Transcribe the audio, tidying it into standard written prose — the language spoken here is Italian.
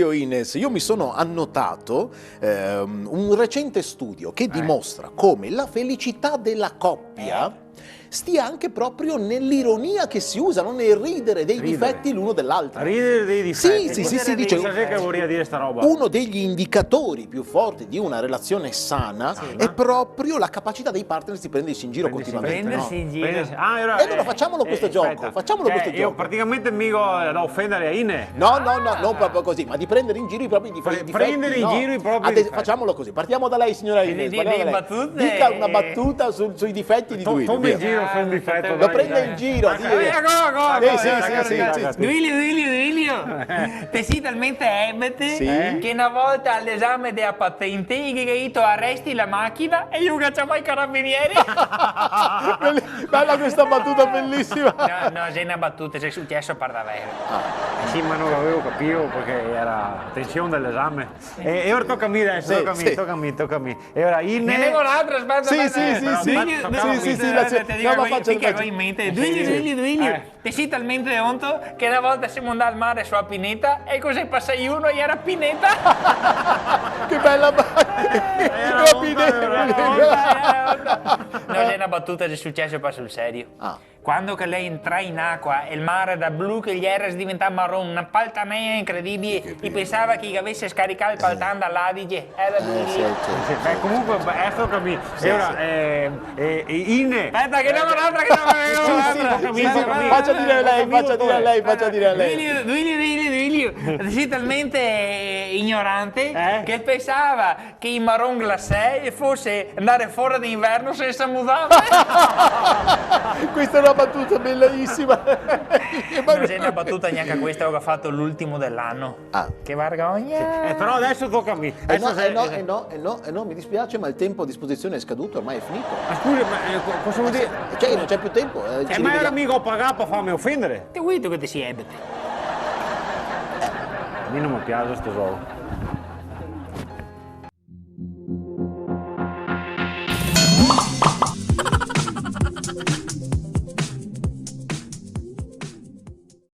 Emilio Ines, io mi sono annotato un recente studio che dimostra come la felicità della coppia stia anche proprio nell'ironia che si usa, non nel ridere dei difetti l'uno dell'altro. Ridere dei difetti. Sì, dice. Cosa che vorrei dire sta roba? Uno degli indicatori più forti di una relazione sana è proprio la capacità dei partner di prendersi in giro continuamente. Prendersi in giro. E allora facciamolo questo gioco, questo Io gioco. praticamente mica da offendere a Ine. No, non proprio così, ma di prendere in giro i propri difetti. Prendere in giro i propri difetti. Facciamolo così, partiamo da lei, signora Ines. battute. Dica una battuta sui difetti di Duilio. Come in giro fai un difetto? Lo prende in giro. Duilio. Te sei talmente ebete che una volta all'esame della patente hai gridito arresti la macchina e io cacciavo i carabinieri. Bella questa battuta bellissima. No, è una battuta, è successo per davvero. Sì, ma non l'avevo capito perché era tensione dell'esame. E ora tocca a me adesso, tocca a me. E ora Ine... Ne avevo un'altra, aspetta. Duilio. Te sei talmente onto che una volta siamo andati al mare sulla pineta e così passai uno e era pineta. Che bella No, è una battuta che è successo poi sul serio. Quando che lei entra in acqua e il mare da blu che gli era diventato marrone, una paltanea incredibile, e pensava che avesse scaricato il paltan dall'Adige. Era bellissimo. Comunque, tocca a me. E ora, Ine... Aspetta, che ne avevo un'altra, Faccia dire a lei. Duilio. Sei talmente ignorante che pensava che il marron glacé fosse andare fuori d'inverno senza mudare. Questa è una battuta bellissima. Non è una battuta neanche questa che ho fatto l'ultimo dell'anno. Che vergogna. Però adesso tocca a me. No, mi dispiace, ma il tempo a disposizione è scaduto, ormai è finito. Ma scusi, ma cosa vuol dire? Cioè, non c'è più tempo. Ma era mica ho pagato per farmi offendere. Ti guido che ti si ebete. A me non mi piace sto gioco.